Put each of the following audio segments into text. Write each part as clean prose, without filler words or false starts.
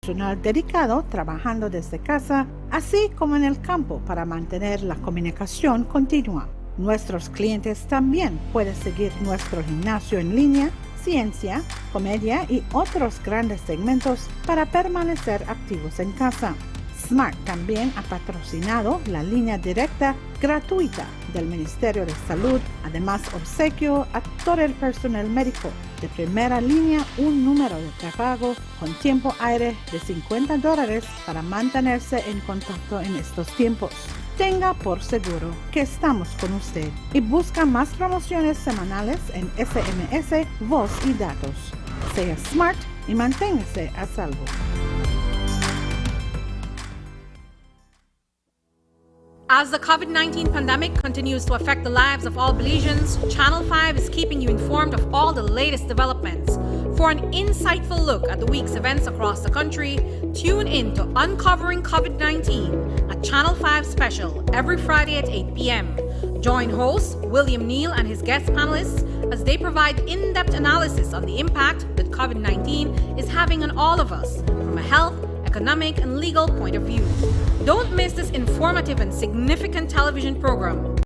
personal dedicado trabajando desde casa, así como en el campo para mantener la comunicación continua. Nuestros clientes también pueden seguir nuestro gimnasio en línea, ciencia, comedia y otros grandes segmentos para permanecer activos en casa. Smart también ha patrocinado la línea directa gratuita del Ministerio de Salud. Además, obsequio a todo el personal médico de primera línea un número de prepago con tiempo aire de $50 para mantenerse en contacto en estos tiempos. Tenga por seguro que estamos con usted y busca más promociones semanales en SMS, voz y datos. Sea Smart y manténgase a salvo. As the COVID-19 pandemic continues to affect the lives of all Belizeans, Channel 5 is keeping you informed of all the latest developments. For an insightful look at the week's events across the country, tune in to Uncovering COVID-19, a Channel 5 special every Friday at 8 p.m. Join host William Neal and his guest panelists as they provide in-depth analysis on the impact that COVID-19 is having on all of us from a health, economic, and legal point of view. Don't miss this informative and significant television program,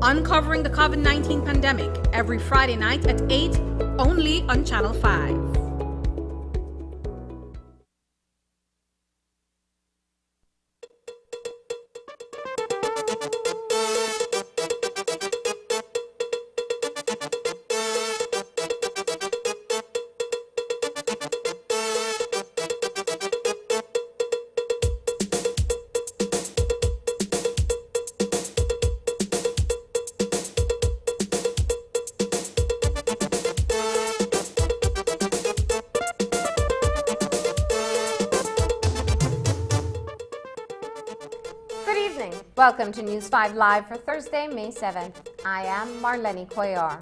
Uncovering the COVID-19 Pandemic, every Friday night at 8, only on Channel 5. Welcome to News 5 Live for Thursday, May 7th. I am Marlene Coyar.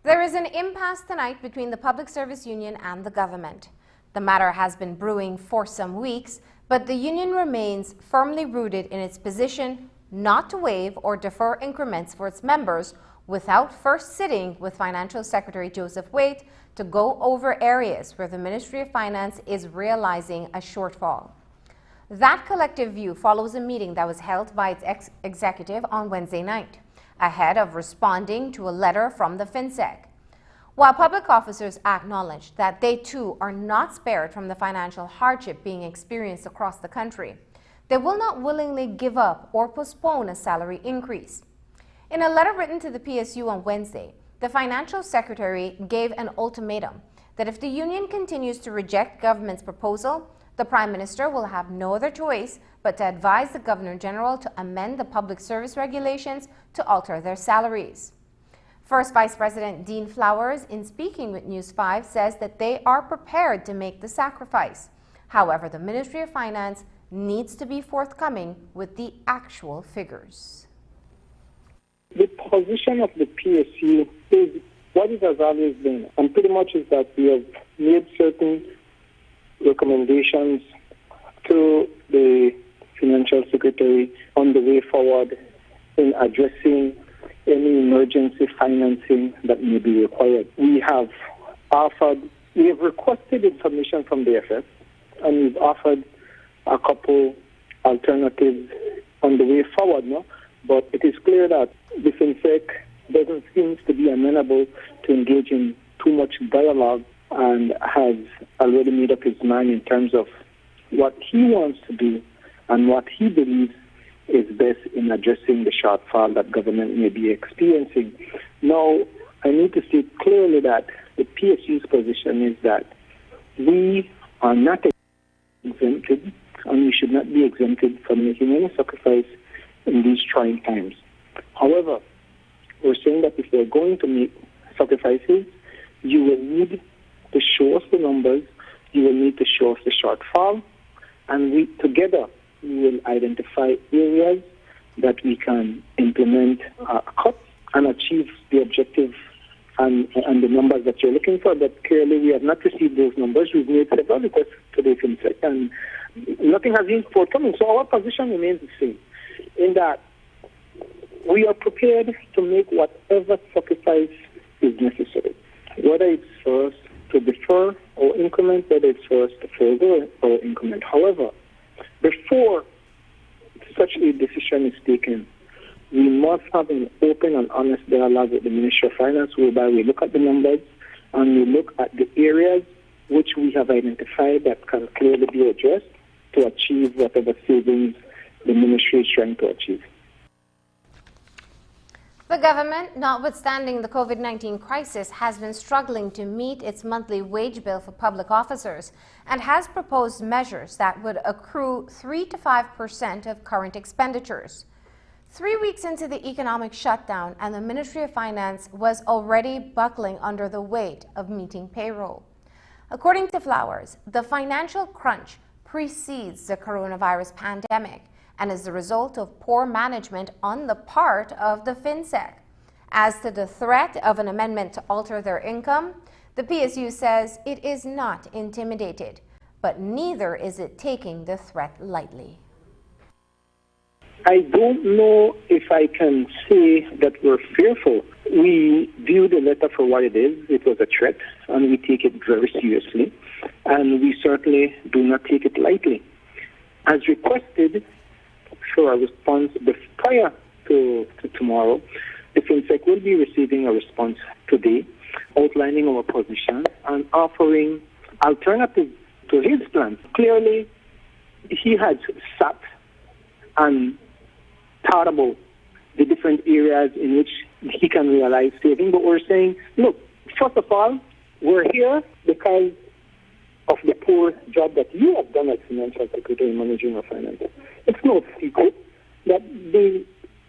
There is an impasse tonight between the Public Service Union and the government. The matter has been brewing for some weeks, but the union remains firmly rooted in its position not to waive or defer increments for its members without first sitting with Financial Secretary Joseph Waite to go over areas where the Ministry of Finance is realizing a shortfall. That collective view follows a meeting that was held by its executive on Wednesday night, ahead of responding to a letter from the FinSec. While public officers acknowledged that they too are not spared from the financial hardship being experienced across the country, they will not willingly give up or postpone a salary increase. In a letter written to the PSU on Wednesday, the Financial Secretary gave an ultimatum that if the union continues to reject government's proposal, the Prime Minister will have no other choice but to advise the Governor General to amend the public service regulations to alter their salaries. First Vice President Dean Flowers, in speaking with News 5, says that they are prepared to make the sacrifice. However, the Ministry of Finance needs to be forthcoming with the actual figures. The position of the PSU is what it has always been, and pretty much is that we have made certain recommendations to the Financial Secretary on the way forward in addressing any emergency financing that may be required. We have requested information from the FS, and we've offered a couple alternatives on the way forward, no? But it is clear that the FinSec doesn't seem to be amenable to engage in too much dialogue and has already made up his mind in terms of what he wants to do and what he believes is best in addressing the shortfall that government may be experiencing. Now, I need to state clearly that the PSU's position is that we are not exempted, and we should not be exempted from making any sacrifice in these trying times. However, we're saying that if we're going to make sacrifices, you will need to show us the numbers, you will need to show us the shortfall, and we together we will identify areas that we can implement cuts and achieve the objective and the numbers that you're looking for. But clearly we have not received those numbers. We've made several requests to the FinSec, and nothing has been forthcoming. So our position remains the same, in that we are prepared to make whatever sacrifice is necessary, whether it's for us to defer our increment, whether it's for us to forego our increment. However, before such a decision is taken, we must have an open and honest dialogue with the Ministry of Finance, whereby we look at the numbers and we look at the areas which we have identified that can clearly be addressed to achieve whatever savings the ministry is trying to achieve. The government, notwithstanding the COVID-19 crisis, has been struggling to meet its monthly wage bill for public officers and has proposed measures that would accrue 3 to 5% of current expenditures. 3 weeks into the economic shutdown, and the Ministry of Finance was already buckling under the weight of meeting payroll. According to Flowers, the financial crunch precedes the coronavirus pandemic and is the result of poor management on the part of the FinSec. As to the threat of an amendment to alter their income, the PSU says it is not intimidated, but neither is it taking the threat lightly. I don't know if I can say that we're fearful. We view the letter for what it is. It was a threat, and we take it very seriously, and we certainly do not take it lightly. As requested, for a response prior to tomorrow, the FinSec will be receiving a response today, outlining our position and offering alternatives to his plans. Clearly, he had sat and thought about the different areas in which he can realize saving, but we're saying, look, first of all, we're here because of the poor job that you have done as Financial Secretary in managing our finances. It's no secret that the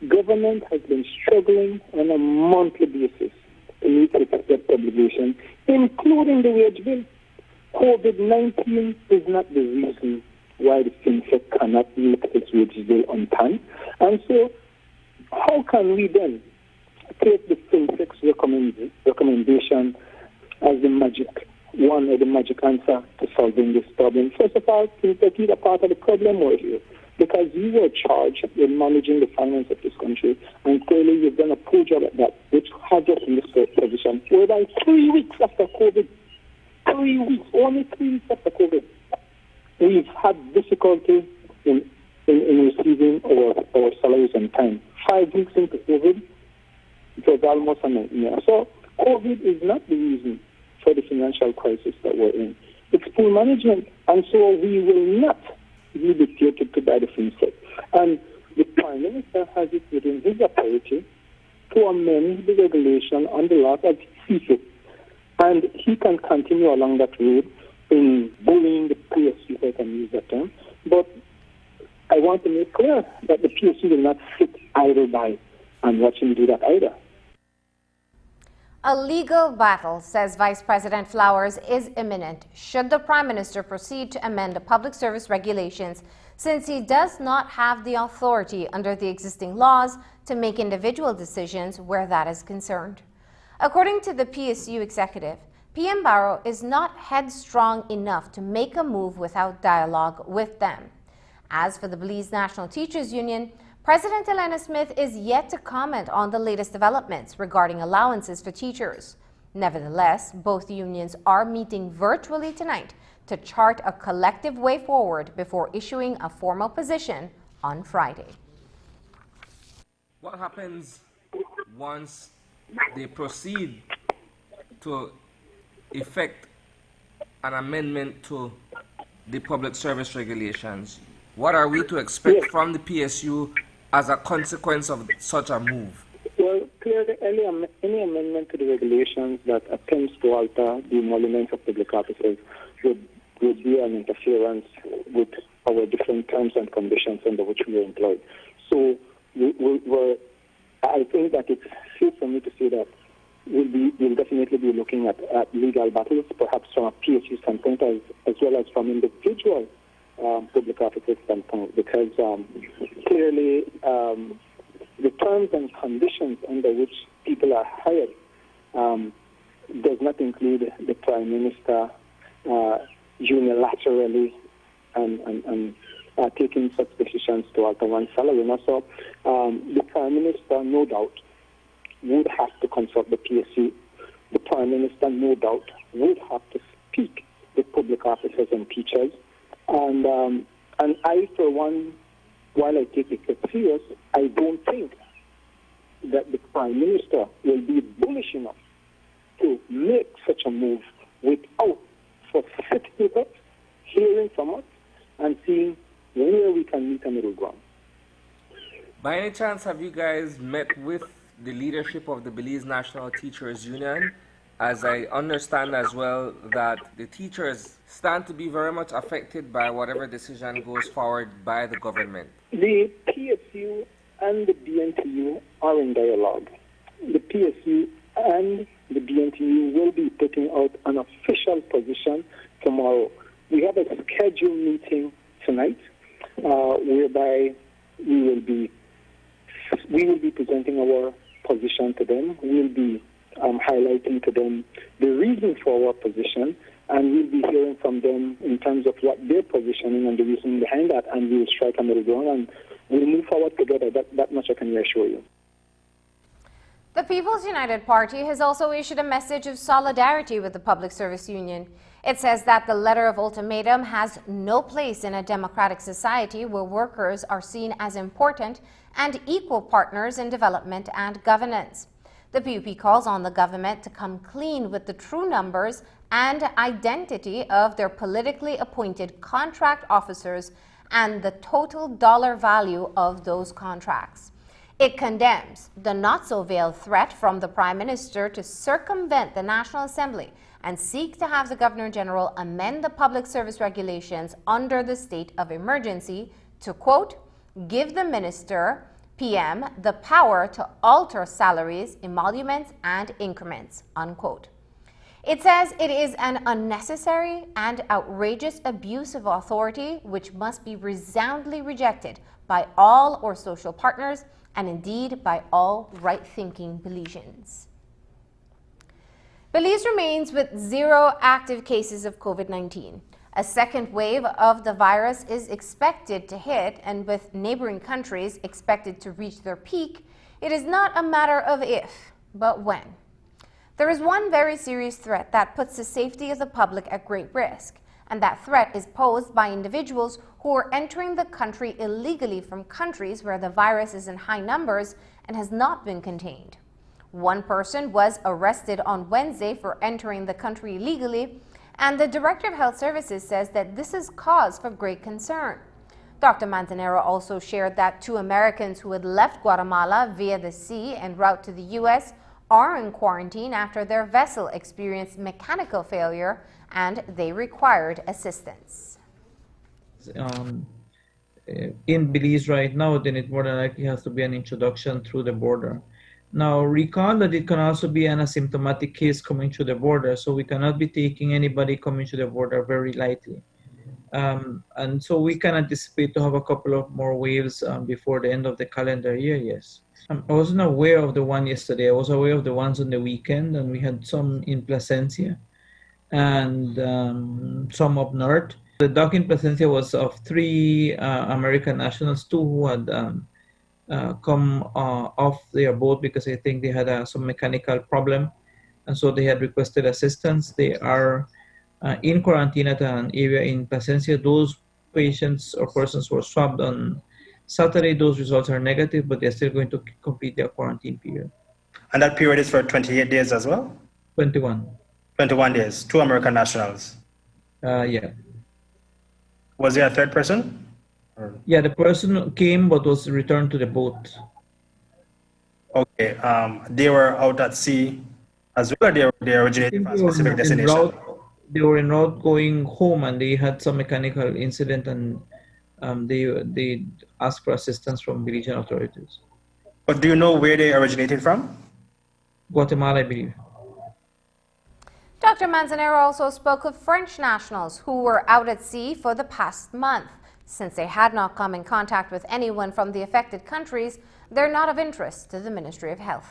government has been struggling on a monthly basis to meet its debt obligation, including the wage bill. COVID-19 is not the reason why the FinSec cannot meet its wage bill on time. And so, how can we then take the FinSec's recommendation as the magic one or the magic answer to solving this problem? First of all, FinSec is a part of the problem we're here, because you were charged with managing the finance of this country, and clearly you've done a poor job at that, which has us in this position. Whereby 3 weeks after COVID, 3 weeks, only 3 weeks after COVID, we've had difficulty in receiving our salaries on time. 5 weeks into COVID, it was almost a nightmare. So COVID is not the reason for the financial crisis that we're in. It's poor management, and so we will not be dictated to by the FinSec. And the Prime Minister has it within his authority to amend the regulation on the law as he sees it. And he can continue along that road in bullying the PSU, if I can use that term. But I want to make clear that the PSU will not sit idle by and watch him do that either. A legal battle, says Vice President Flowers, is imminent should the Prime Minister proceed to amend the public service regulations, since he does not have the authority under the existing laws to make individual decisions where that is concerned. According to the PSU executive, PM Barrow is not headstrong enough to make a move without dialogue with them. As for the Belize National Teachers Union, President Elena Smith is yet to comment on the latest developments regarding allowances for teachers. Nevertheless, both unions are meeting virtually tonight to chart a collective way forward before issuing a formal position on Friday. What happens once they proceed to effect an amendment to the public service regulations? What are we to expect from the PSU as a consequence of such a move? Well, clearly, any amendment to the regulations that attempts to alter the emoluments of public officers would be an interference with our different terms and conditions under which we are employed. So I think that it's safe for me to say that we'll definitely be looking at legal battles, perhaps from a PSU standpoint as well as from individual public officers standpoint, because clearly the terms and conditions under which people are hired does not include the Prime Minister unilaterally and taking such decisions to alter one's salary. And so the Prime Minister, no doubt, would have to consult the PSU. the Prime Minister, no doubt, would have to speak with public officers and teachers. And I, for one, while I take it serious, I don't think that the Prime Minister will be bullish enough to make such a move without first sitting with us, hearing from us, and seeing where we can meet a middle ground. By any chance, have you guys met with the leadership of the Belize National Teachers Union? As I understand as well that the teachers stand to be very much affected by whatever decision goes forward by the government. The PSU and the BNTU are in dialogue. The PSU and the BNTU will be putting out an official position tomorrow. We have a scheduled meeting tonight whereby we will be presenting our position to them. We'll be highlighting to them the reason for our position, and we'll be hearing from them in terms of what their positioning and the reason behind that, and we'll strike a middle ground and we'll move forward together. That much I can reassure you. The People's United Party has also issued a message of solidarity with the Public Service Union. It says that the letter of ultimatum has no place in a democratic society where workers are seen as important and equal partners in development and governance. The PUP calls on the government to come clean with the true numbers and identity of their politically appointed contract officers and the total dollar value of those contracts. It condemns the not-so-veiled threat from the Prime Minister to circumvent the National Assembly and seek to have the Governor-General amend the public service regulations under the state of emergency to, quote, give the Minister, PM, the power to alter salaries, emoluments, and increments, unquote. It says it is an unnecessary and outrageous abuse of authority which must be resoundingly rejected by all our social partners and indeed by all right-thinking Belizeans. Belize remains with 0 active cases of COVID-19. A second wave of the virus is expected to hit, and with neighboring countries expected to reach their peak, it is not a matter of if, but when. There is one very serious threat that puts the safety of the public at great risk, and that threat is posed by individuals who are entering the country illegally from countries where the virus is in high numbers and has not been contained. One person was arrested on Wednesday for entering the country illegally, and the Director of Health Services says that this is cause for great concern. Dr. Manzanero also shared that 2 Americans who had left Guatemala via the sea en route to the U.S. are in quarantine after their vessel experienced mechanical failure and they required assistance. In Belize right now, then it more than likely has to be an introduction through the border. Now, recall that it can also be an asymptomatic case coming through the border, so we cannot be taking anybody coming through the border very lightly. And so we can anticipate to have a couple of more waves before the end of the calendar year, yes. I wasn't aware of the one yesterday. I was aware of the ones on the weekend, and we had some in Placencia and some up north. The dock in Placencia was of 3 American nationals, 2 who had come off their boat because I think they had some mechanical problem, and so they had requested assistance. They are in quarantine at an area in Placencia. Those patients or persons were swabbed on Saturday. Those results are negative, but they're still going to complete their quarantine period. And that period is for 28 days as well? 21. 21 days, 2 American nationals. Yeah. Was there a third person? Yeah, the person came but was returned to the boat. Okay, they were out at sea as well, or they originated from a specific destination? They were en route going home, and they had some mechanical incident, and they asked for assistance from Belizean authorities. But do you know where they originated from? Guatemala, I believe. Dr. Manzanero also spoke of French nationals who were out at sea for the past month. Since they had not come in contact with anyone from the affected countries, they're not of interest to the Ministry of Health.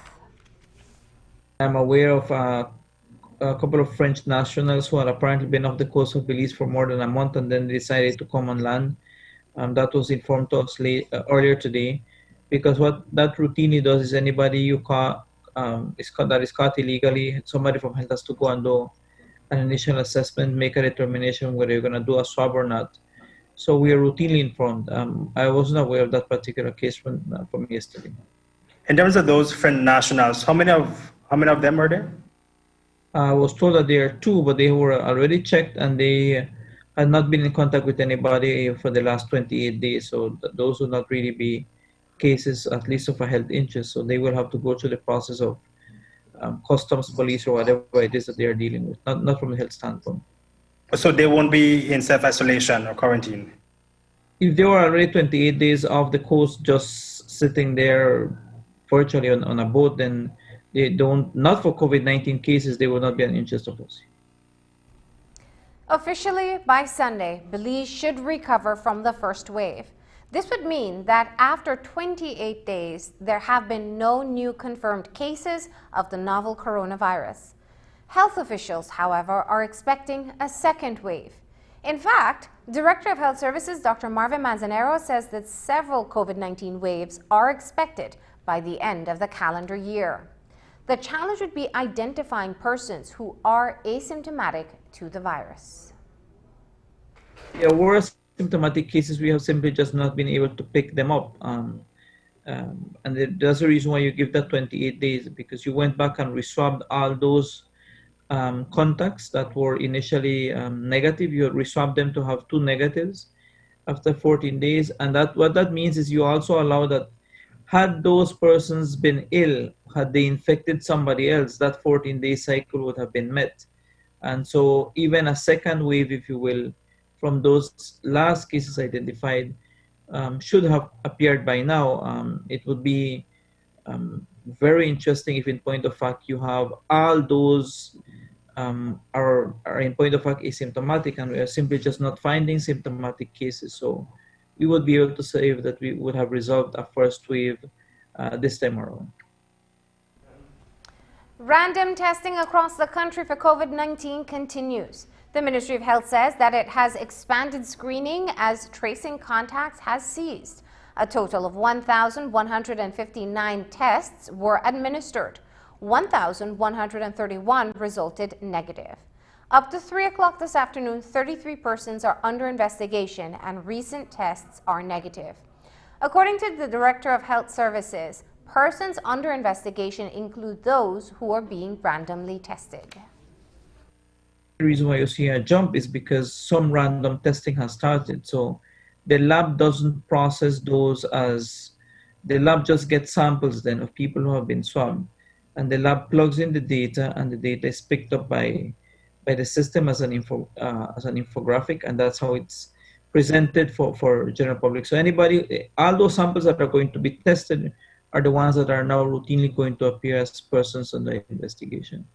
I'm aware of a couple of French nationals who had apparently been off the coast of Belize for more than a month and then decided to come on land. That was informed to us earlier today, because what that routinely does is anybody you that is caught illegally, somebody from health has to go and do an initial assessment, make a determination whether you're going to do a swab or not. So we are routinely informed. I wasn't aware of that particular case from yesterday. In terms of those foreign nationals, how many of them are there? I was told that there are 2, but they were already checked and they had not been in contact with anybody for the last 28 days. So those would not really be cases, at least of a health interest. So they will have to go through the process of customs, police, or whatever it is that they are dealing with, not from a health standpoint. So they won't be in self-isolation or quarantine? If they were already 28 days off the coast, just sitting there virtually on a boat, then they don't, not for COVID-19 cases, they will not be an interest of us. Officially, by Sunday, Belize should recover from the first wave. This would mean that after 28 days, there have been no new confirmed cases of the novel coronavirus. Health officials, however, are expecting a second wave. In fact, Director of Health Services Dr. Marvin Manzanero says that several COVID-19 waves are expected by the end of the calendar year. The challenge would be identifying persons who are asymptomatic to the virus. There were symptomatic cases, we have simply just not been able to pick them up. And that's the reason why you give that 28 days, because you went back and reswabbed all those contacts that were initially negative. You reswabbed them to have 2 negatives after 14 days. And what that means is you also allow that had those persons been ill, had they infected somebody else, that 14-day cycle would have been met. And so even a second wave, if you will, from those last cases identified should have appeared by now. It would be very interesting if in point of fact you have all those are in point of fact asymptomatic, and we are simply just not finding symptomatic cases. So we would be able to say that we would have resolved a first wave this time around. Random testing across the country for COVID-19 continues. The Ministry of Health says that it has expanded screening as tracing contacts has ceased. A total of 1,159 tests were administered. 1,131 resulted negative. Up to 3 o'clock this afternoon, 33 persons are under investigation and recent tests are negative. According to the Director of Health Services, persons under investigation include those who are being randomly tested. The reason why you see a jump is because some random testing has started. So the lab doesn't process those as, the lab just gets samples then of people who have been swabbed. And the lab plugs in the data, and the data is picked up by the system as an infographic, and that's how it's presented for general public. So anybody, all those samples that are going to be tested are the ones that are now routinely going to appear as persons under investigation.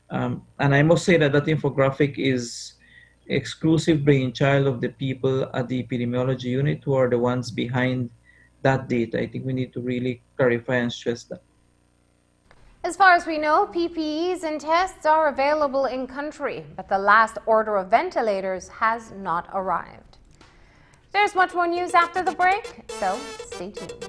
And I must say that that infographic is exclusive brainchild of the people at the epidemiology unit who are the ones behind that data. I think we need to really clarify and stress that. As far as we know, PPEs and tests are available in country, but the last order of ventilators has not arrived. There's much more news after the break, so stay tuned.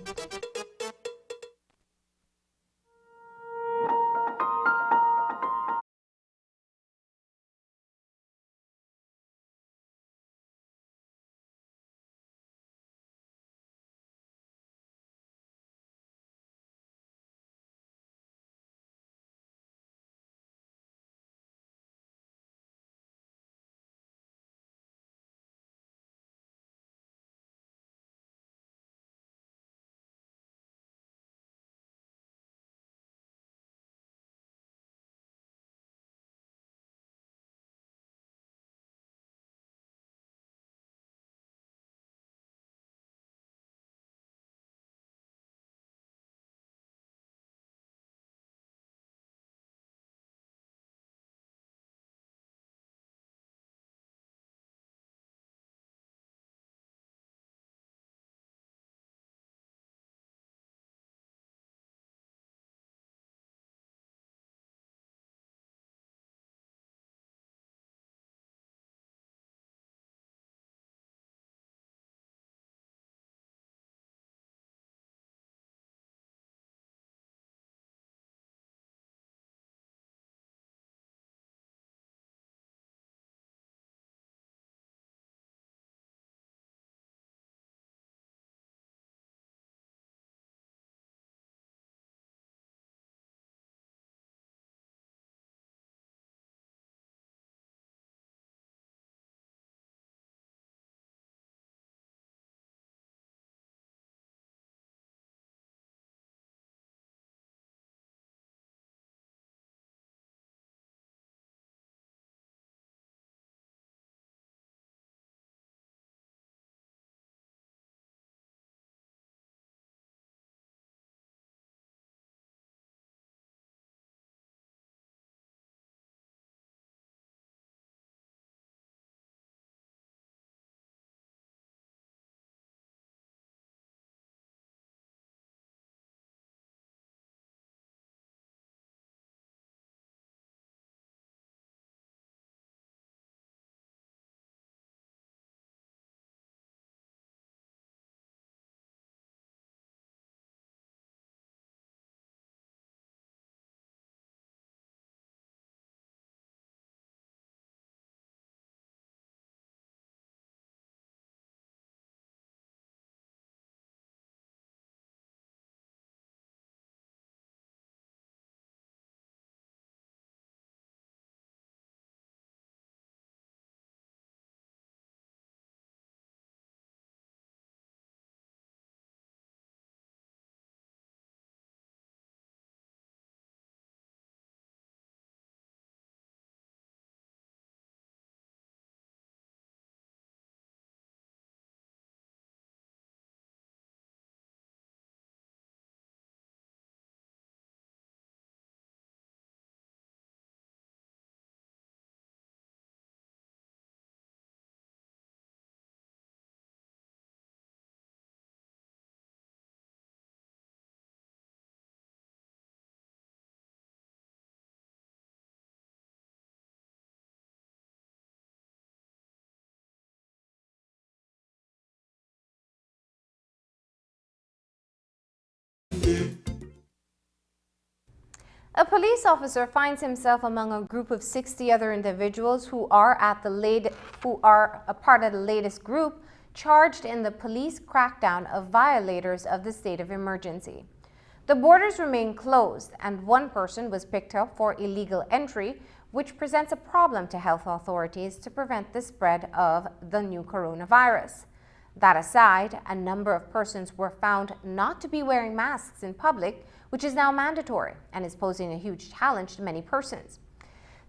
A police officer finds himself among a group of 60 other individuals who are a part of the latest group charged in the police crackdown of violators of the state of emergency. The borders remain closed, and one person was picked up for illegal entry, which presents a problem to health authorities to prevent the spread of the new coronavirus. That aside, a number of persons were found not to be wearing masks in public, which is now mandatory and is posing a huge challenge to many persons.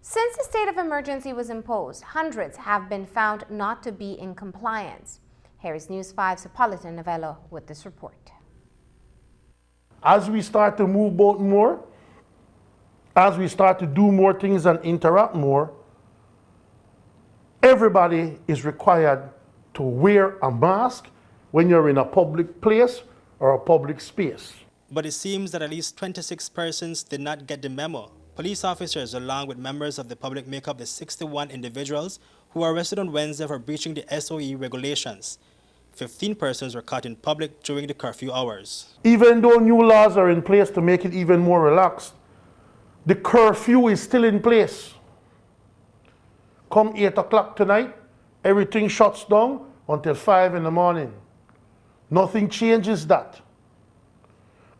Since the state of emergency was imposed, hundreds have been found not to be in compliance. Here is News 5's Hippolyta Novello with this report. As we start to move about more, as we start to do more things and interact more, everybody is required to wear a mask when you're in a public place or a public space. But it seems that at least 26 persons did not get the memo. Police officers, along with members of the public, make up the 61 individuals who were arrested on Wednesday for breaching the SOE regulations. 15 persons were caught in public during the curfew hours. Even though new laws are in place to make it even more relaxed, the curfew is still in place. Come 8 o'clock tonight, everything shuts down until 5 in the morning. Nothing changes that.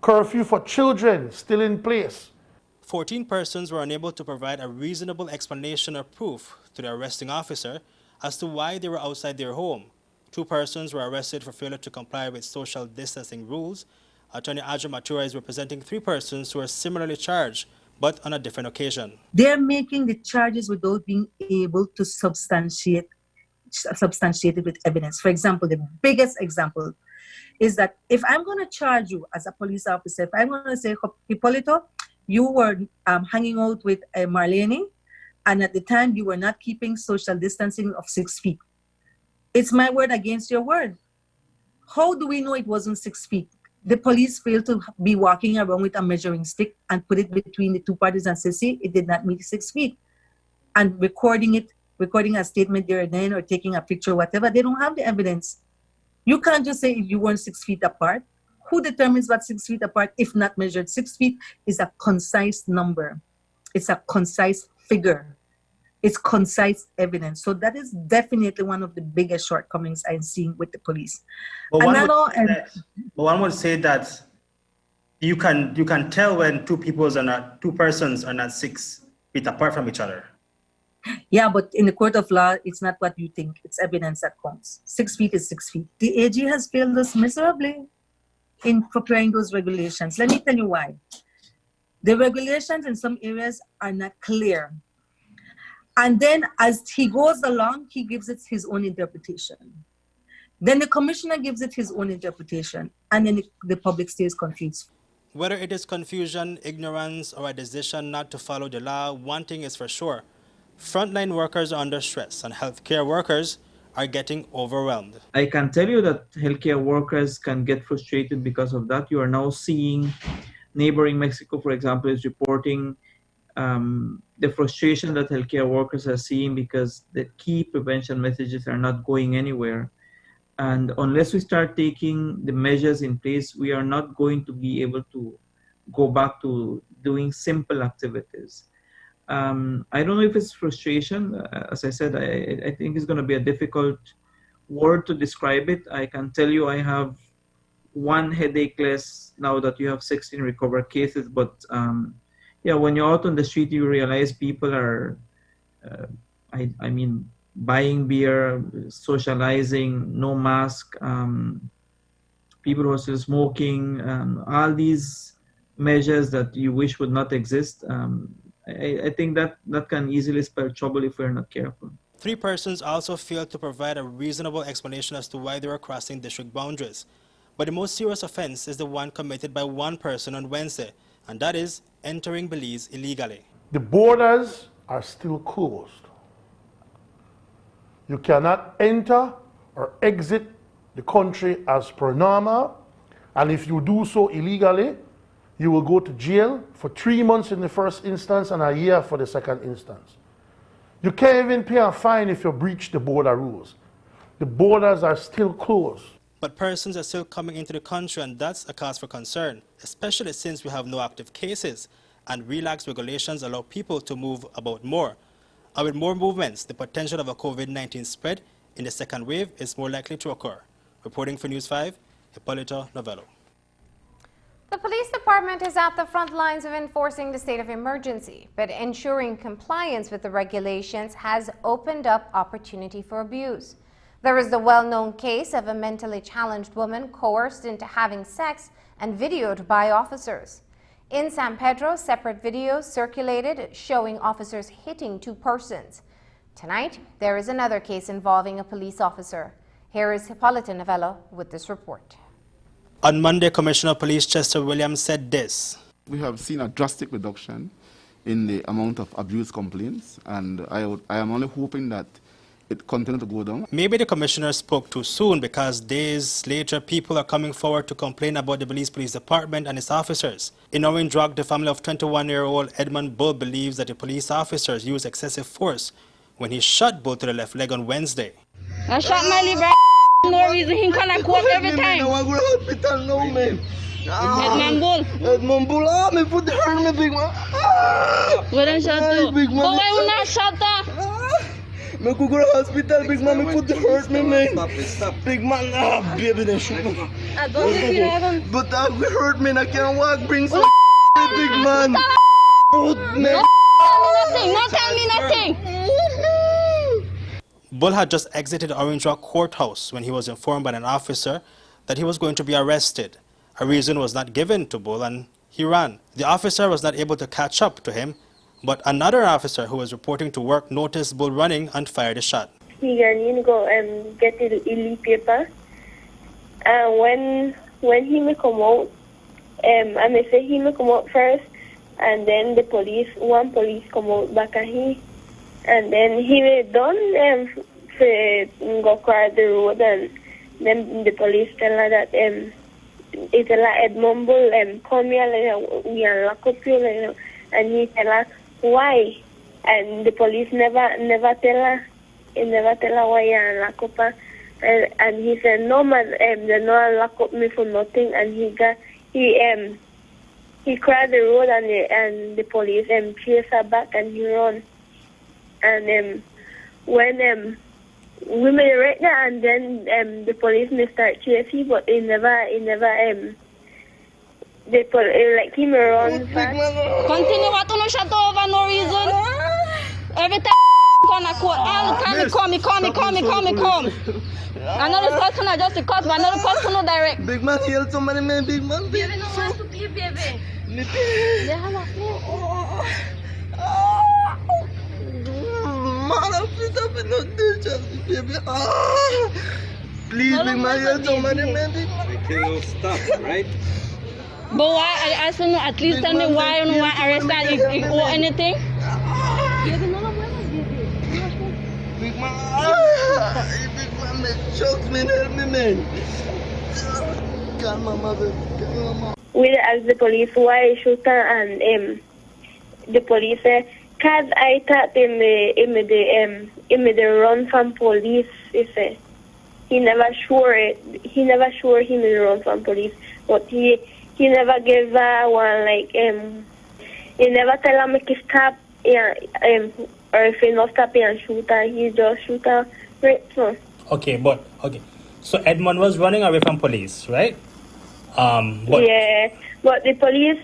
Curfew for children still in place. 14 persons were unable to provide a reasonable explanation or proof to the arresting officer as to why they were outside their home. 2 persons were arrested for failure to comply with social distancing rules. Attorney Adjo Matura is representing 3 persons who are similarly charged, but on a different occasion. They're making the charges without being able to substantiate it with evidence. For example, the biggest example is that if I'm going to charge you as a police officer, if I'm going to say, Hippolito, you were hanging out with Marlene, and at the time you were not keeping social distancing of 6 feet. It's my word against your word. How do we know it wasn't 6 feet? The police failed to be walking around with a measuring stick and put it between the two parties and say, see, it did not meet 6 feet. And recording a statement there and then, or taking a picture, whatever, they don't have the evidence. You can't just say if you weren't 6 feet apart. Who determines what 6 feet apart if not measured? 6 feet is a concise number. It's a concise figure. It's concise evidence. So that is definitely one of the biggest shortcomings I'm seeing with the police. But one would say that you can tell when two persons are not 6 feet apart from each other. Yeah, but in the court of law, it's not what you think. It's evidence that counts. 6 feet is 6 feet. The AG has failed us miserably in preparing those regulations. Let me tell you why. The regulations in some areas are not clear. And then as he goes along, he gives it his own interpretation. Then the commissioner gives it his own interpretation, and then the public stays confused. Whether it is confusion, ignorance, or a decision not to follow the law, one thing is for sure. Frontline workers are under stress, and healthcare workers are getting overwhelmed. I can tell you that healthcare workers can get frustrated because of that. You are now seeing neighboring Mexico, for example, is reporting the frustration that healthcare workers are seeing because the key prevention messages are not going anywhere. And unless we start taking the measures in place, we are not going to be able to go back to doing simple activities. I don't know if it's frustration. As I said, I think it's going to be a difficult word to describe it. I can tell you I have one headache less now that you have 16 recovered cases. But yeah, when you're out on the street, you realize people are, buying beer, socializing, no mask, people who are still smoking, all these measures that you wish would not exist. I think that can easily spell trouble if we're not careful. 3 persons also failed to provide a reasonable explanation as to why they were crossing district boundaries. But the most serious offense is the one committed by one person on Wednesday, and that is entering Belize illegally. The borders are still closed. You cannot enter or exit the country as per normal, and if you do so illegally, you will go to jail for 3 months in the first instance and a year for the second instance. You can't even pay a fine if you breach the border rules. The borders are still closed. But persons are still coming into the country, and that's a cause for concern, especially since we have no active cases. and relaxed regulations allow people to move about more. And with more movements, the potential of a COVID-19 spread in the second wave is more likely to occur. Reporting for News 5, Hipólito Novello. The police department is at the front lines of enforcing the state of emergency, but ensuring compliance with the regulations has opened up opportunity for abuse. There is the well-known case of a mentally challenged woman coerced into having sex and videoed by officers. In San Pedro, separate videos circulated showing officers hitting two persons. Tonight, there is another case involving a police officer. Here is Hipólito Novello with this report. On Monday, Commissioner of Police Chester Williams said this. We have seen a drastic reduction in the amount of abuse complaints, and I am only hoping that it continues to go down. Maybe the commissioner spoke too soon because days later people are coming forward to complain about the Belize Police Department and its officers. In Orange Rock, the family of 21-year-old Edmund Bull believes that the police officers used excessive force when he shot Bull to the left leg on Wednesday. I shot my liver. No reason he cannot court every time. I go to hospital now, man. Edmund Bull. Edmund Bull, me put the hurt me, big man. What I shot you? Big man. But why you not shot her? Me go to hospital, big man, me put the hurt me, man. Stop. Big man, baby, they shoot me. I don't think it happened. But that hurt me, I can't walk, bring some big man. No tell me nothing. Bull had just exited Orange Rock Courthouse when he was informed by an officer that he was going to be arrested. A reason was not given to Bull and he ran. The officer was not able to catch up to him, but another officer who was reporting to work noticed Bull running and fired a shot. He can go and get the leaf paper. And when he may come out, I may say he may come out first, and then one police come out back at him. And then he may done to go across the road, and then the police tell her that it's like Edmund Bull come here, like, we are lock up you, like, and he tell her why, and the police never tell her. He never tell her why you lock up her, and he said no man, they not lock up me for nothing, and he crossed the road, and the police chase her back, and he run. And when we made it right there, and then the police may start chasing, but he never like him around fast. Continue what no shut over no reason. Every time gonna court all the time come. Another person I just because but another person no direct. Big man heal somebody, man, big man. Baby no want to play, baby. They have a Please, big man, heal somebody, man, big man. We cannot stop, right? But why? I asked him at least tell me why you don't want to arrest her or anything. Big man, chokes me, help me, man. Calm my mother, We asked the police why he shoot her, and the police said, "Cause I thought he made run from police." He said he never sure he made run from police, but he never gave one like he never tell him to stop, or if he not stop and shoot her, he just shoot her right so. Okay. So Edmund was running away from police, right? Yeah, but the police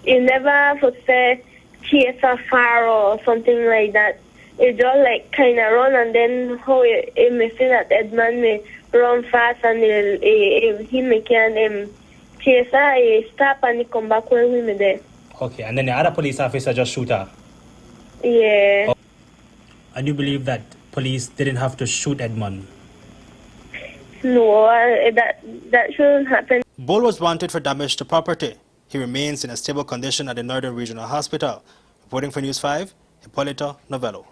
he never for say chase her far or something like that. It just like kind of run, and then how he may say that Edmund may run fast, and he may can chase her, he stop and he come back where we may there. Okay, and then the other police officer just shoot her? Yeah. Oh. And you believe that police didn't have to shoot Edmund? No, that shouldn't happen. Bull was wanted for damage to property. He remains in a stable condition at the Northern Regional Hospital. Reporting for News 5, Hipólito Novello.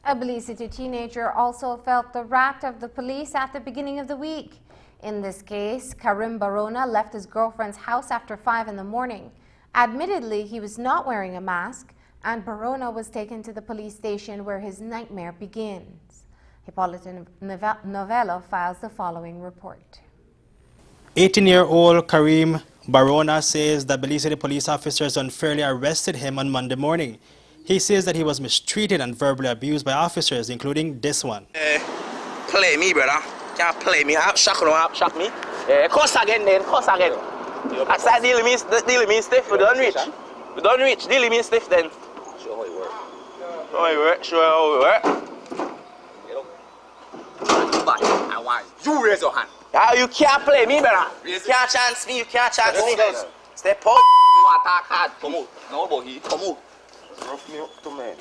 A Belize City teenager also felt the wrath of the police at the beginning of the week. In this case, Karim Barona left his girlfriend's house after 5 in the morning. Admittedly, he was not wearing a mask, and Barona was taken to the police station where his nightmare begins. Hipólito Novello files the following report. 18-year-old Karim Barona says that Belize City police officers unfairly arrested him on Monday morning. He says that he was mistreated and verbally abused by officers, including this one. Play me, brother. Can't play me. Shock me. Cuss again then, cuss again. I start dealing me stiff. We don't reach. Dealing me stiff then. Show how it work. Show how it work. Get up. I want you raise your hand. You can't play me, brother. You can't chance me. Step up. You want to talk hard. Come out. No, but he. Come out. Rough me up to me.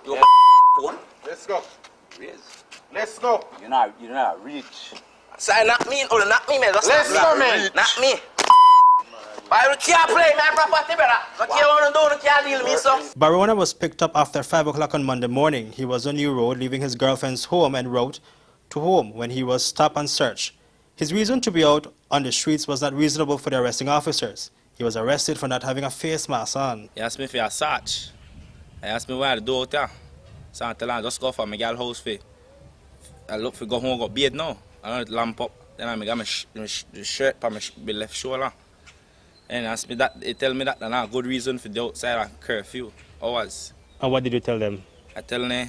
You phone. Let's go. Raise. Let's go. You're not rich. So knock me, knock me, man. Let's go, man. Knock me. Why you can't play my property, brother? What you want to do? You can't deal with me, so. Barona was picked up after 5 o'clock on Monday morning. He was on New Road, leaving his girlfriend's home en route to home when he was stopped and searched. His reason to be out on the streets was not reasonable for the arresting officers. He was arrested for not having a face mask on. He asked me for a search. He asked me where to do out there. So I tell him, just go for my girl house for. I look for go home, got beard now. I don't lamp up. Then I got my shirt on my left shoulder. And asked me that, they tell me that that's not a good reason for the outside of curfew hours. And what did you tell them? I tell them,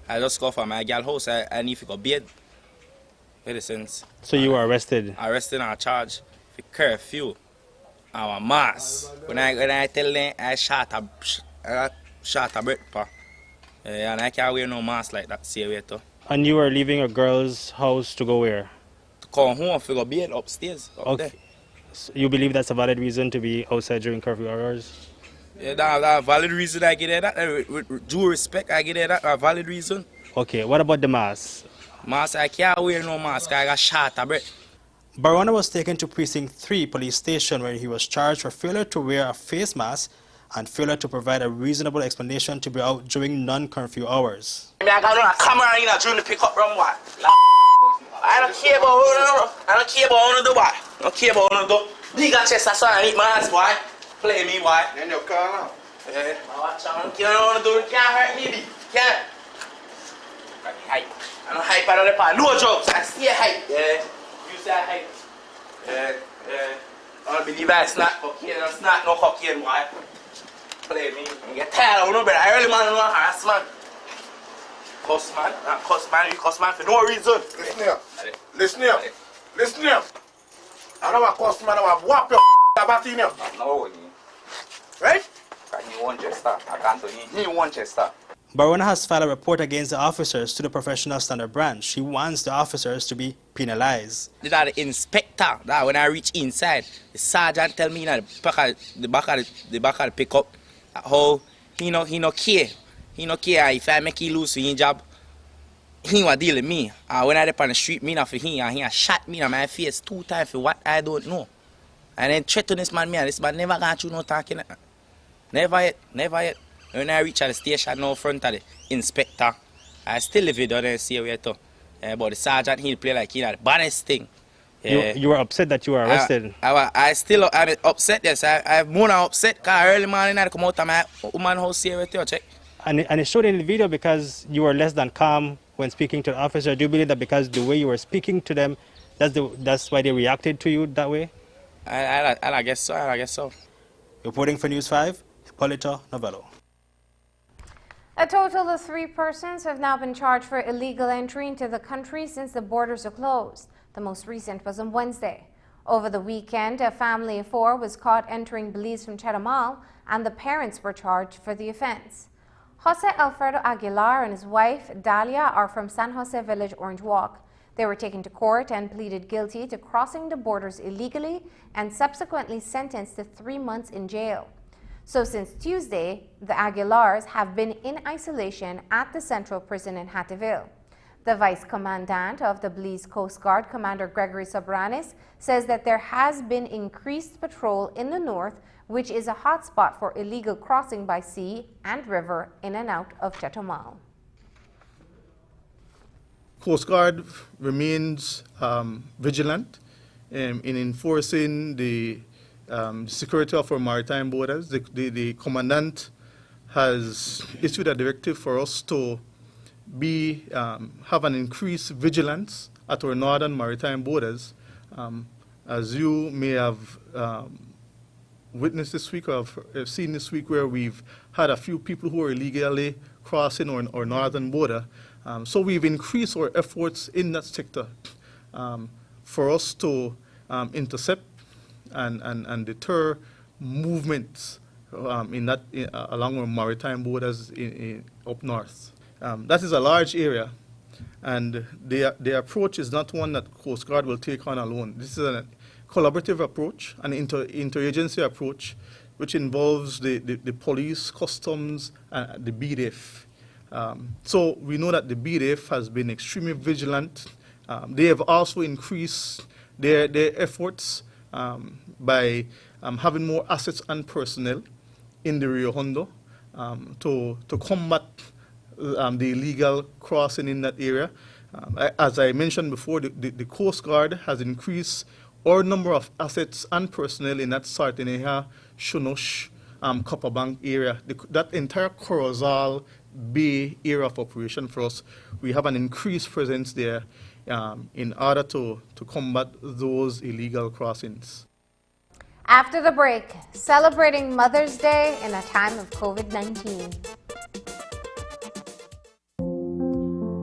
I just go for my girl house, I need to go beard. Very sense. So you were arrested? Arrested and charged for curfew. Our mask. When I tell them, I shot a breath, and I can't wear no mask like that, see way too. And you were leaving a girl's house to go where? To come home, to go bed upstairs, up there. So you believe that's a valid reason to be outside during curfew hours? Yeah, that's a valid reason I get that. With due respect, I get that, a valid reason. Okay, what about the mask? Mask, I can't wear no mask, I got shot a breath. Barona was taken to Precinct 3 police station where he was charged for failure to wear a face mask and failure to provide a reasonable explanation to be out during non-curfew hours. I got a camera in during the pickup run, what? I don't care about who do what. I don't care about who do. Big chest, that's why I need my ass, boy. Play me, boy. Then you call now. Yeah, watch out. I don't care what do. Can't hurt me, B. Can't. I don't hype out of the part. No jokes. I stay hype. Yeah. You say hype. Yeah. I don't believe I snap cocaine. I don't snap no cocaine, boy. Play me. I get tired of no better. I really want to know harass, man. Cuss man. You cuss man for no reason. Listen here. I don't want to cuss man. I want to whap your about in here. No. Right? He won't just start. I can't tell you. He won't just start. Barona has filed a report against the officers to the Professional Standard Branch. She wants the officers to be penalized. The inspector, that when I reach inside, the sergeant tell me in the back of the pickup how he no care. He no care if I make he lose his job. He was deal with me. When I up on the street, me not for him, and he shot me in my face 2 times for what I don't know. And then threaten this man, this man never got you no talking. Never yet. When I reach at the station now front of the inspector, I still live it down there and see where to. But the sergeant, he'll play like he had the baddest thing. You were upset that you were arrested? I'm upset, yes. I'm more than upset because early morning I come out of my woman house here with you, check. And it showed in the video because you were less than calm when speaking to the officer. Do you believe that because the way you were speaking to them, that's why they reacted to you that way? I guess so. Reporting for News 5, Hipólito Novello. A total of 3 persons have now been charged for illegal entry into the country since the borders are closed. The most recent was on Wednesday. Over the weekend, a family of 4 was caught entering Belize from Chetumal, and the parents were charged for the offense. Jose Alfredo Aguilar and his wife, Dalia, are from San Jose Village, Orange Walk. They were taken to court and pleaded guilty to crossing the borders illegally and subsequently sentenced to 3 months in jail. So since Tuesday, the Aguilars have been in isolation at the Central Prison in Hattieville. The Vice Commandant of the Belize Coast Guard, Commander Gregory Sobranes, says that there has been increased patrol in the north, which is a hotspot for illegal crossing by sea and river in and out of Chetumal. Coast Guard remains vigilant in enforcing the security of our maritime borders. The Commandant has issued a directive for us to have an increased vigilance at our northern maritime borders, As you may have witnessed this week or have seen this week, where we've had a few people who are illegally crossing our northern border. So we've increased our efforts in that sector for us to intercept and deter movements along our maritime borders up north. That is a large area, and the approach is not one that Coast Guard will take on alone. This is a collaborative approach, an interagency approach, which involves the police, customs, and the BDF. So we know that the BDF has been extremely vigilant. They have also increased their efforts by having more assets and personnel in the Rio Hondo to combat the illegal crossing in that area. As I mentioned before, the Coast Guard has increased our number of assets and personnel in that Sardinia, Shunush, Copperbank area. That entire Corozal Bay area of operation for us, we have an increased presence there in order to combat those illegal crossings. After the break, celebrating Mother's Day in a time of COVID-19.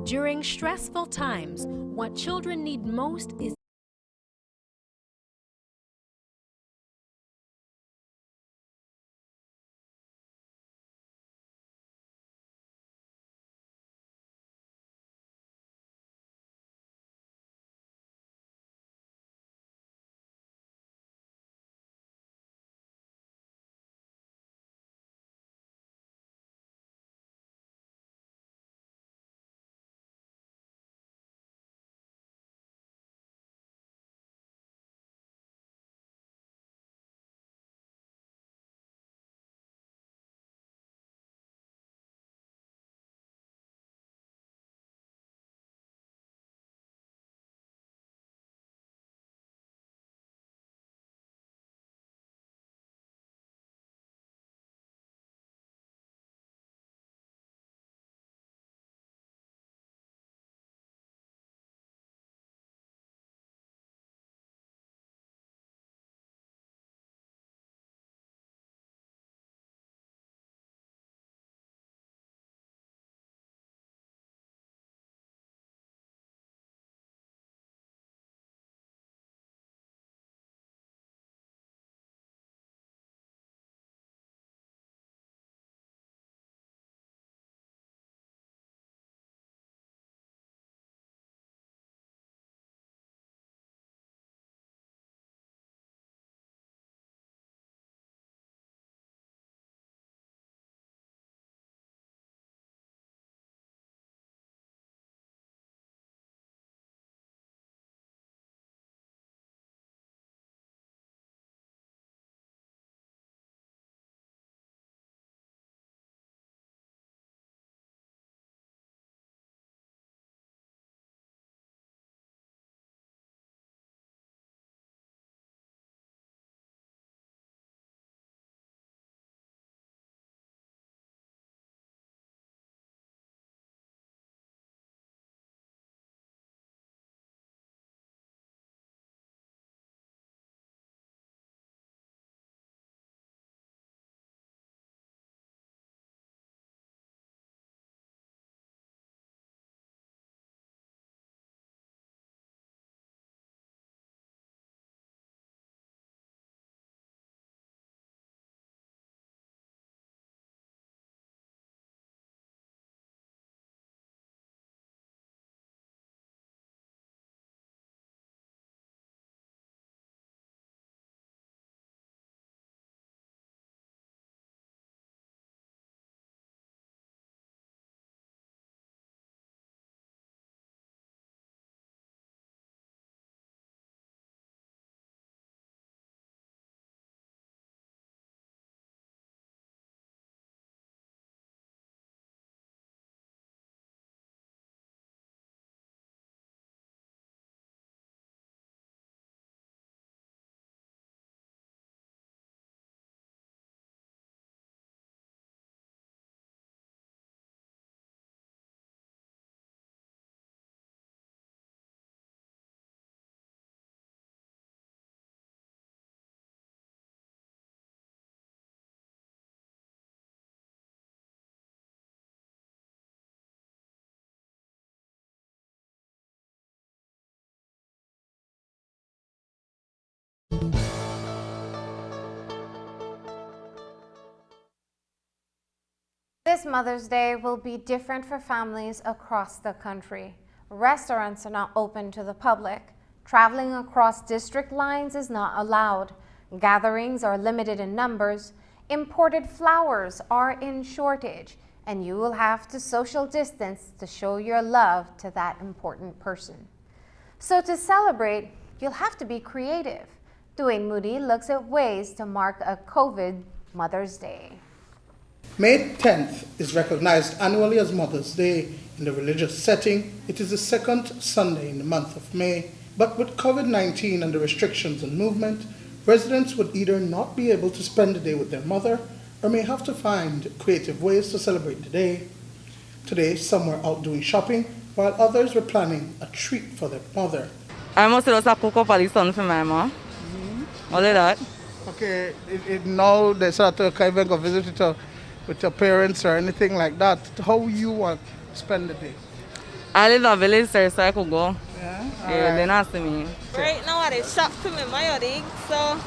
During stressful times, what children need most is This Mother's Day will be different for families across the country. Restaurants are not open to the public. Traveling across district lines is not allowed. Gatherings are limited in numbers. Imported flowers are in shortage, and you will have to social distance to show your love to that important person. So to celebrate, you'll have to be creative. Dwayne Moody looks at ways to mark a COVID Mother's Day. May 10th is recognized annually as Mother's Day. In the religious setting, it is the second Sunday in the month of May. But with COVID-19 and the restrictions on movement, residents would either not be able to spend the day with their mother or may have to find creative ways to celebrate the day. Today, some were out doing shopping, while others were planning a treat for their mother. I must just cook up a son for my mom. Only that. Okay, now they start to kind of go visit with your parents or anything like that. How you want to spend the day? I live in a village, sir, so I could go. Yeah, they not see me. Right now, I shop to me, my so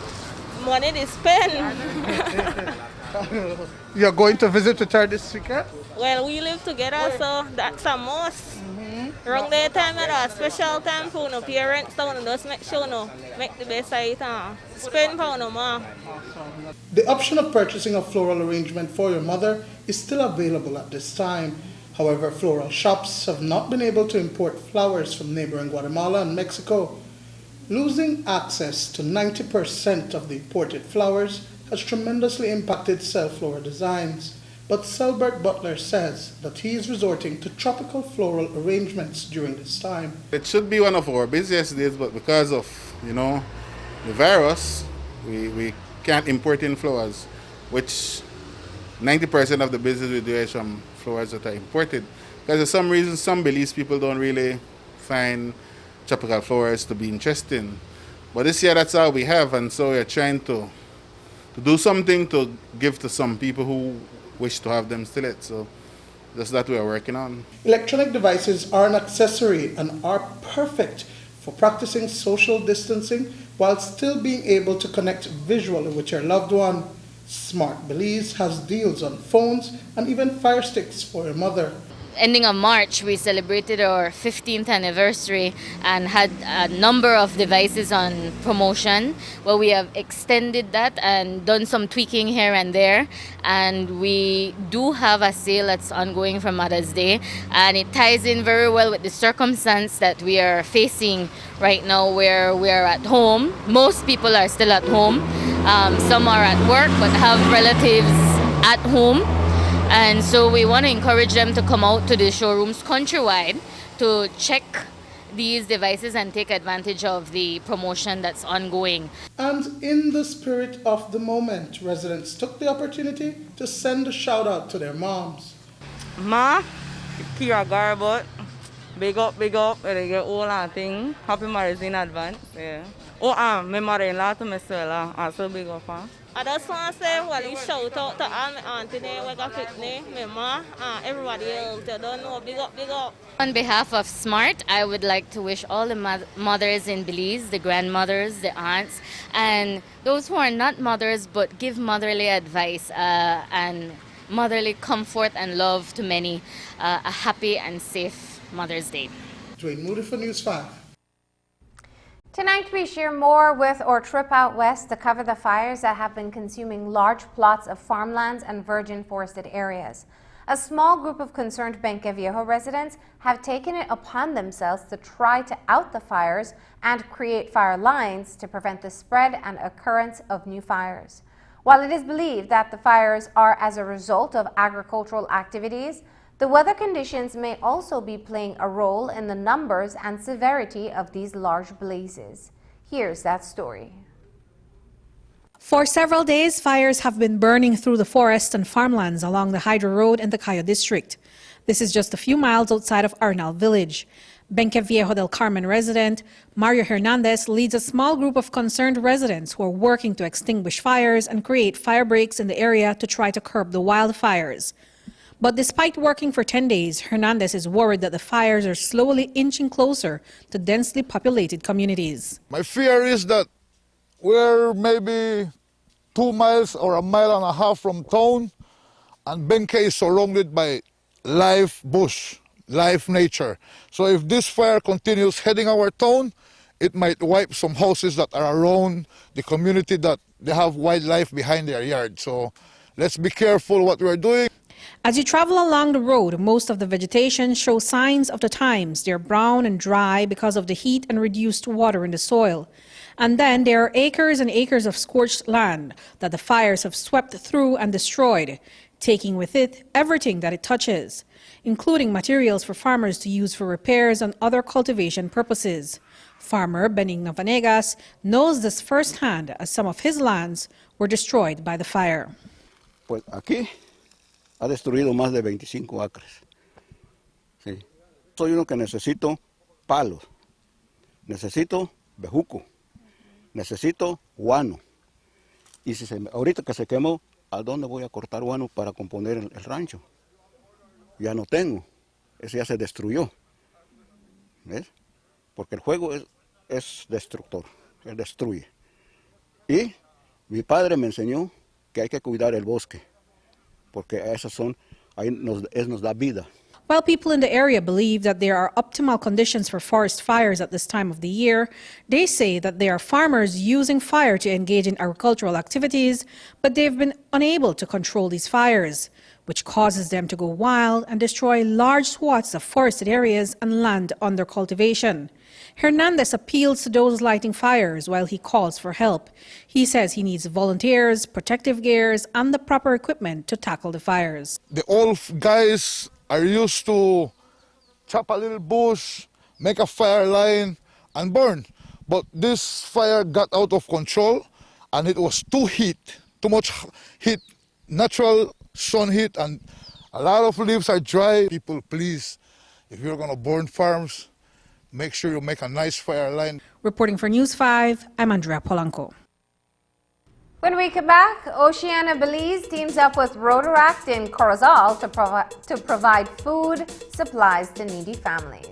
money to spend. You're going to visit with her this weekend? Well, we live together, so that's a must. Wrong day time at a special time for no parents, so just make sure no make the best of it. Spend for no more. The option of purchasing a floral arrangement for your mother is still available at this time. However, floral shops have not been able to import flowers from neighboring Guatemala and Mexico. Losing access to 90% of the imported flowers has tremendously impacted Cellflora Designs. But Selbert Butler says that he is resorting to tropical floral arrangements during this time. It should be one of our busiest days, but because of, the virus, we can't import in flowers, which 90% of the business we do is from flowers that are imported. Because for some reason, some Belize people don't really find tropical flowers to be interesting. But this year, that's all we have, and so we're trying to do something to give to some people who wish to have them still. So that's what we're working on. Electronic devices are an accessory and are perfect for practicing social distancing while still being able to connect visually with your loved one. Smart Belize has deals on phones and even Fire Sticks for your mother. Ending of March, we celebrated our 15th anniversary and had a number of devices on promotion. Well, we have extended that and done some tweaking here and there. And we do have a sale that's ongoing for Mother's Day. And it ties in very well with the circumstance that we are facing right now, where we're at home. Most people are still at home. Some are at work but have relatives at home. And so we want to encourage them to come out to the showrooms countrywide to check these devices and take advantage of the promotion that's ongoing. And in the spirit of the moment, residents took the opportunity to send a shout out to their moms. Ma, Kira Garbot, big up, and they get all that thing. Happy Mother's Day in advance. Yeah. Oh, my mother-in-law to my sister, also big up, huh? I just want to say, well, you shout out to all my auntie, we got Pitney, my ma, everybody else. You don't know, big up, big up. On behalf of SMART, I would like to wish all the mothers in Belize, the grandmothers, the aunts, and those who are not mothers but give motherly advice and motherly comfort and love to many, a happy and safe Mother's Day. Dwayne Moody for News 5. Tonight we share more with our trip out west to cover the fires that have been consuming large plots of farmlands and virgin forested areas. A small group of concerned Benque Viejo residents have taken it upon themselves to try to out the fires and create fire lines to prevent the spread and occurrence of new fires. While it is believed that the fires are as a result of agricultural activities, the weather conditions may also be playing a role in the numbers and severity of these large blazes. Here's that story. For several days, fires have been burning through the forest and farmlands along the Hydro Road in the Cayo district. This is just a few miles outside of Arnal village. Benque Viejo del Carmen resident Mario Hernandez leads a small group of concerned residents who are working to extinguish fires and create fire breaks in the area to try to curb the wildfires. But despite working for 10 days, Hernandez is worried that the fires are slowly inching closer to densely populated communities. My fear is that we're maybe 2 miles or a mile and a half from town, and Benke is surrounded by live bush, live nature. So if this fire continues heading our town, it might wipe some houses that are around the community that they have wildlife behind their yard. So let's be careful what we're doing. As you travel along the road, most of the vegetation shows signs of the times. They're brown and dry because of the heat and reduced water in the soil. And then there are acres and acres of scorched land that the fires have swept through and destroyed, taking with it everything that it touches, including materials for farmers to use for repairs and other cultivation purposes. Farmer Benigno Vanegas knows this firsthand as some of his lands were destroyed by the fire. Pues aquí ha destruido más de 25 acres. Sí. Soy uno que necesito palos, necesito bejuco, necesito guano. Y si ahorita que se quemó, ¿a dónde voy a cortar guano para componer el rancho? Ya no tengo, ese ya se destruyó. ¿Ves? Porque el fuego es destructor, él destruye. Y mi padre me enseñó que hay que cuidar el bosque, porque ahí nos da vida. While people in the area believe that there are optimal conditions for forest fires at this time of the year, they say that there are farmers using fire to engage in agricultural activities, but they've been unable to control these fires, which causes them to go wild and destroy large swaths of forested areas and land under cultivation. Hernandez appeals to those lighting fires while he calls for help. He says he needs volunteers, protective gears, and the proper equipment to tackle the fires. The old guys are used to chop a little bush, make a fire line, and burn. But this fire got out of control, and it was too much heat, natural sun heat, and a lot of leaves are dry. People, please, if you're gonna burn farms, make sure you make a nice fire line. Reporting for News 5, I'm Andrea Polanco. When we come back, Oceana Belize teams up with Rotaract in Corozal to provide food supplies to needy families.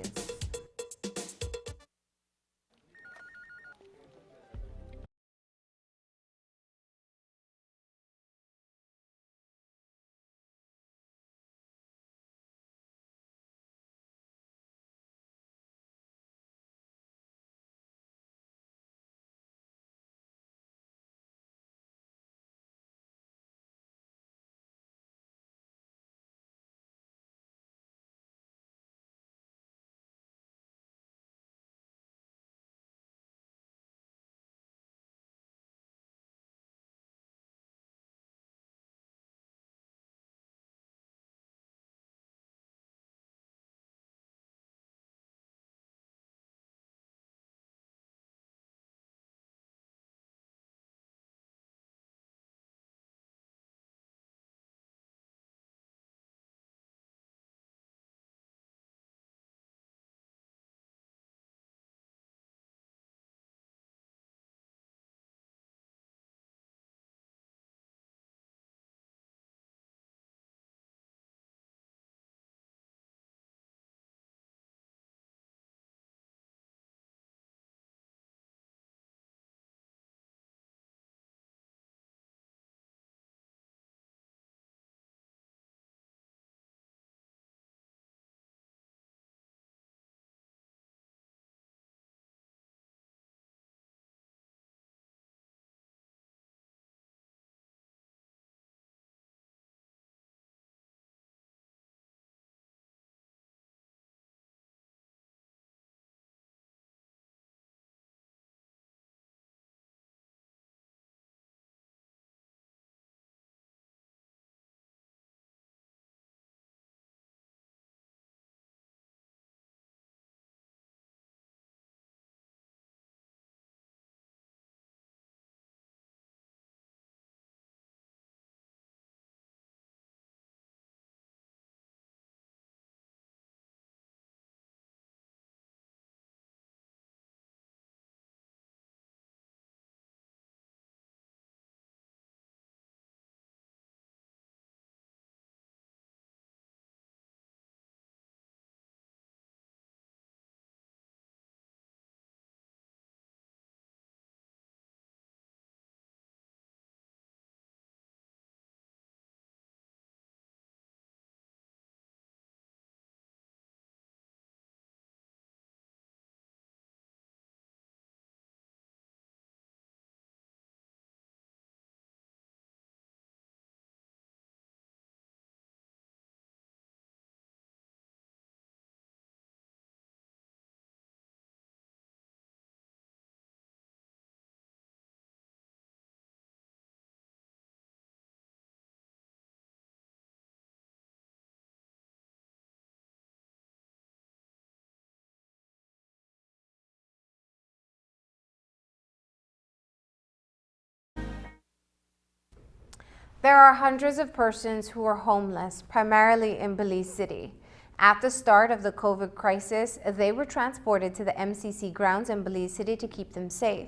There are hundreds of persons who are homeless, primarily in Belize City. At the start of the COVID crisis, they were transported to the MCC grounds in Belize City to keep them safe.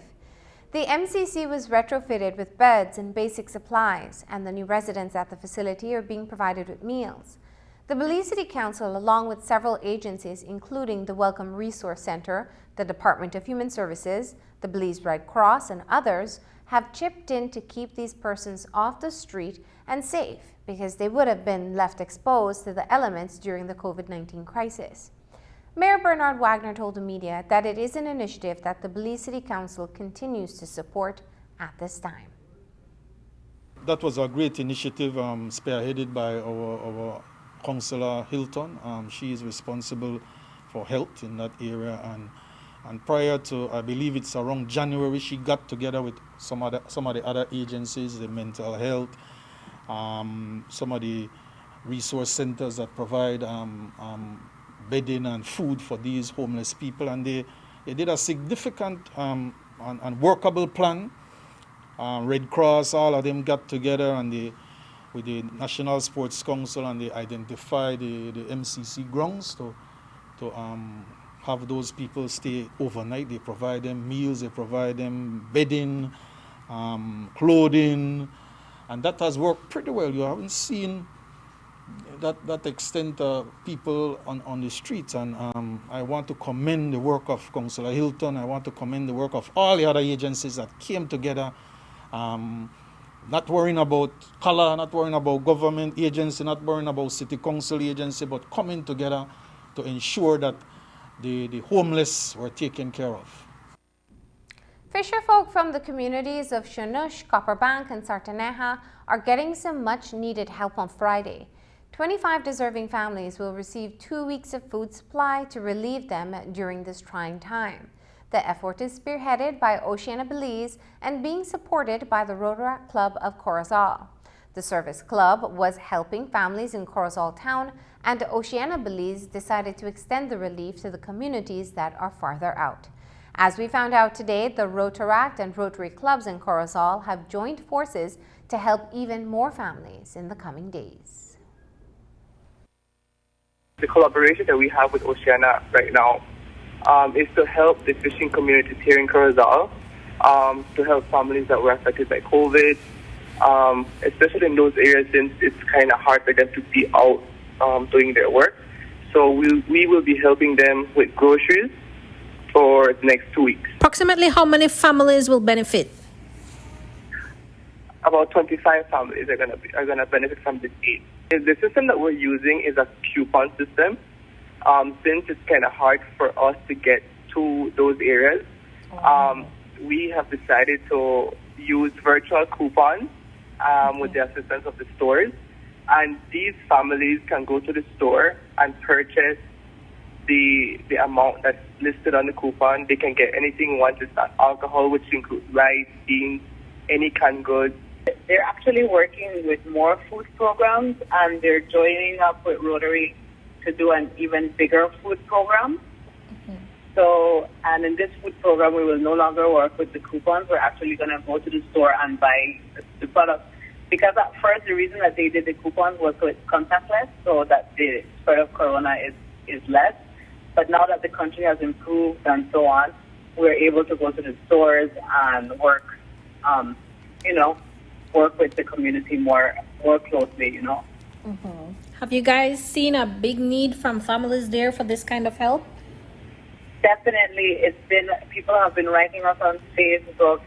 The MCC was retrofitted with beds and basic supplies, and the new residents at the facility are being provided with meals. The Belize City Council, along with several agencies, including the Welcome Resource Center, the Department of Human Services, the Belize Red Cross, and others, have chipped in to keep these persons off the street and safe because they would have been left exposed to the elements during the COVID-19 crisis. Mayor Bernard Wagner told the media that it is an initiative that the Belize City Council continues to support at this time. That was a great initiative spearheaded by our Councillor Hilton. She is responsible for health in that area, and prior to, I believe it's around January, she got together with some of the other agencies, the mental health, some of the resource centers that provide bedding and food for these homeless people, and they did a significant and workable plan. Red Cross, all of them got together and with the National Sports Council, and they identified the MCC grounds to have those people stay overnight. They provide them meals, they provide them bedding, clothing, and that has worked pretty well. You haven't seen that extent of people on the streets, and I want to commend the work of Councillor Hilton. I want to commend the work of all the other agencies that came together, not worrying about color, not worrying about government agency, not worrying about city council agency, but coming together to ensure that the homeless were taken care of. Fisherfolk from the communities of Shanush, Copperbank, and Sartaneja are getting some much-needed help on Friday. 25 deserving families will receive 2 weeks of food supply to relieve them during this trying time. The effort is spearheaded by Oceana Belize and being supported by the Rotaract Club of Corozal. The service club was helping families in Corozal town, and Oceana Belize decided to extend the relief to the communities that are farther out. As we found out today, the Rotaract and Rotary clubs in Corozal have joined forces to help even more families in the coming days. The collaboration that we have with Oceana right now is to help the fishing communities here in Corozal, to help families that were affected by COVID, especially in those areas since it's kind of hard for them to be out doing their work. So we will be helping them with groceries for the next 2 weeks. Approximately how many families will benefit? About 25 families are going to benefit from this aid. The system that we're using is a coupon system. Since it's kind of hard for us to get to those areas, we have decided to use virtual coupons with the assistance of the stores. And these families can go to the store and purchase the amount that's listed on the coupon. They can get anything once it's not alcohol, which includes rice, beans, any canned goods. They're actually working with more food programs, and they're joining up with Rotary to do an even bigger food program. So, and in this food program, we will no longer work with the coupons. We're actually going to go to the store and buy the product. Because at first, the reason that they did the coupons was so it's contactless, so that the spread of corona is less. But now that the country has improved and so on, we're able to go to the stores and work, work with the community more closely, Have you guys seen a big need from families there for this kind of help? Definitely. People have been writing us on Facebook.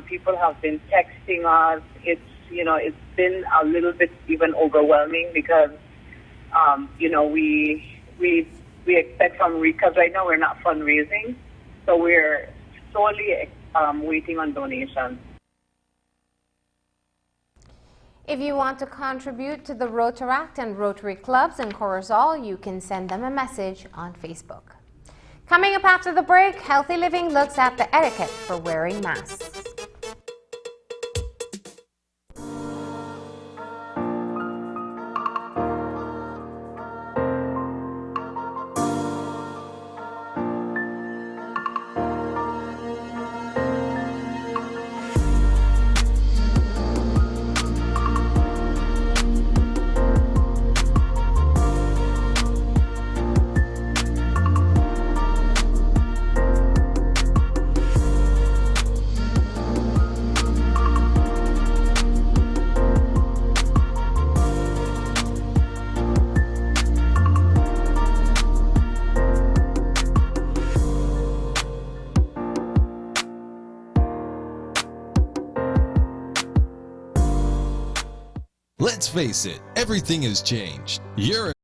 People have been texting us. It's been a little bit even overwhelming because, we expect from, because right now we're not fundraising, so we're solely waiting on donations. If you want to contribute to the Rotaract and Rotary clubs in Corozal, you can send them a message on Facebook. Coming up after the break, Healthy Living looks at the etiquette for wearing masks. face it, everything has changed. You're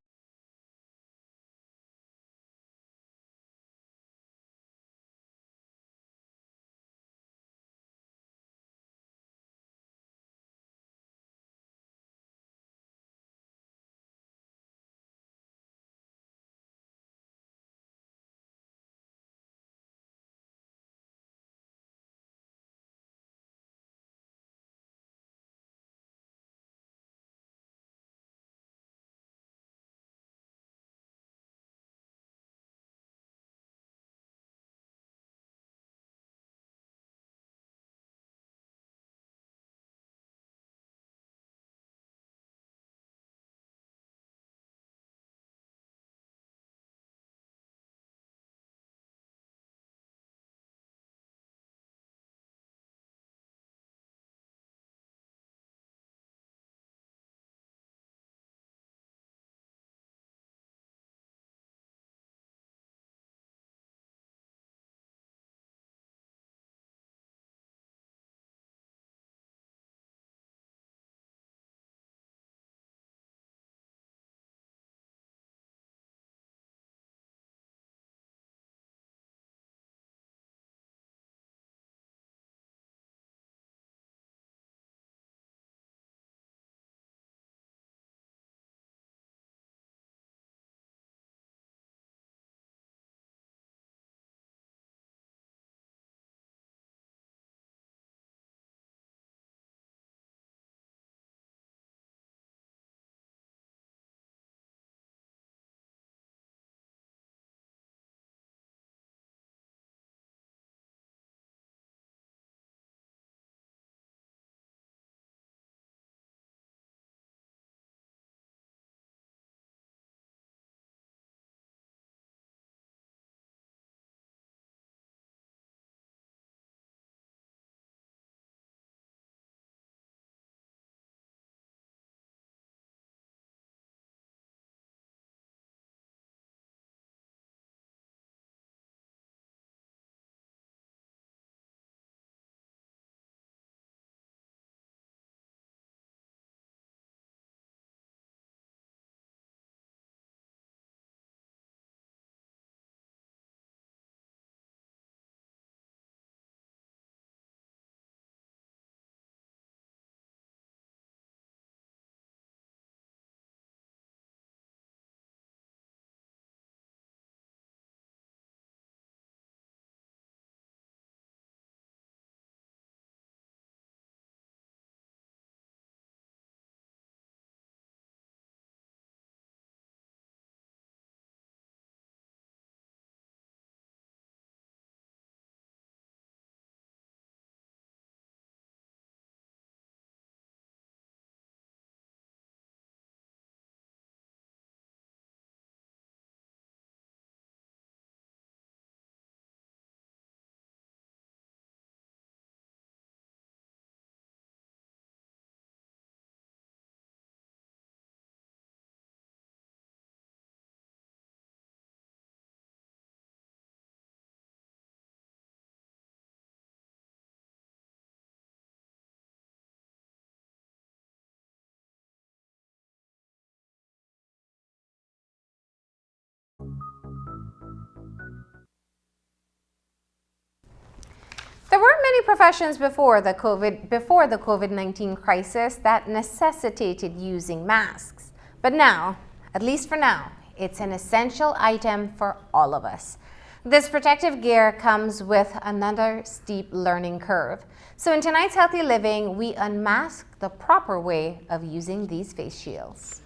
There were many professions before the COVID-19 crisis that necessitated using masks. But now, at least for now, it's an essential item for all of us. This protective gear comes with another steep learning curve. So in tonight's Healthy Living, we unmask the proper way of using these face shields.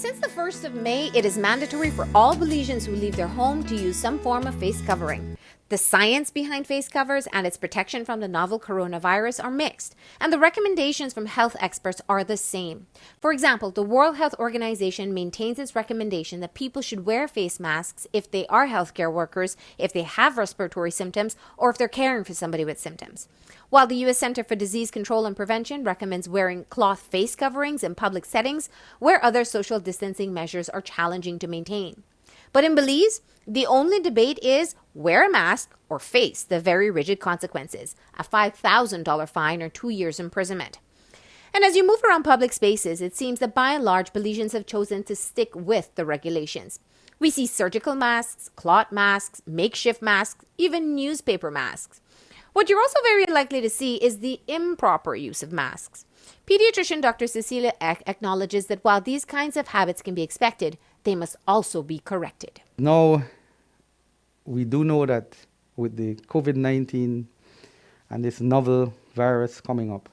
Since the 1st of May, it is mandatory for all Belizeans who leave their home to use some form of face covering. The science behind face covers and its protection from the novel coronavirus are mixed, and the recommendations from health experts are the same. For example, the World Health Organization maintains its recommendation that people should wear face masks if they are healthcare workers, if they have respiratory symptoms, or if they're caring for somebody with symptoms. While the U.S. Center for Disease Control and Prevention recommends wearing cloth face coverings in public settings where other social distancing measures are challenging to maintain. But in Belize, the only debate is wear a mask or face the very rigid consequences, a $5,000 fine or 2 years imprisonment. And as you move around public spaces, it seems that by and large, Belizeans have chosen to stick with the regulations. We see surgical masks, cloth masks, makeshift masks, even newspaper masks. What you're also very likely to see is the improper use of masks. Pediatrician Dr. Cecilia Eck acknowledges that while these kinds of habits can be expected, they must also be corrected. Now, we do know that with the COVID-19 and this novel virus coming up,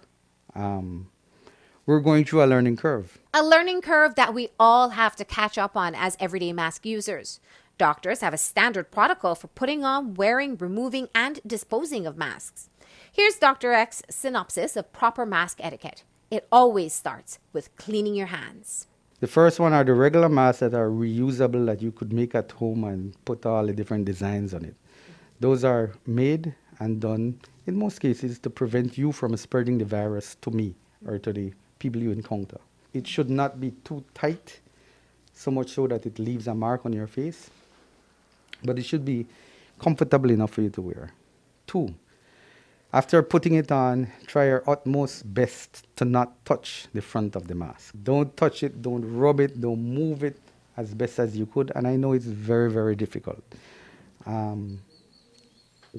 we're going through a learning curve. A learning curve that we all have to catch up on as everyday mask users. Doctors have a standard protocol for putting on, wearing, removing, and disposing of masks. Here's Dr. Eck's synopsis of proper mask etiquette. It always starts with cleaning your hands. The first one are the regular masks that are reusable that you could make at home and put all the different designs on it. Those are made and done, in most cases, to prevent you from spreading the virus to me or to the people you encounter. It should not be too tight, so much so that it leaves a mark on your face, but it should be comfortable enough for you to wear. 2, after putting it on, try your utmost best to not touch the front of the mask. Don't touch it, don't rub it, don't move it as best as you could, and I know it's very, very difficult.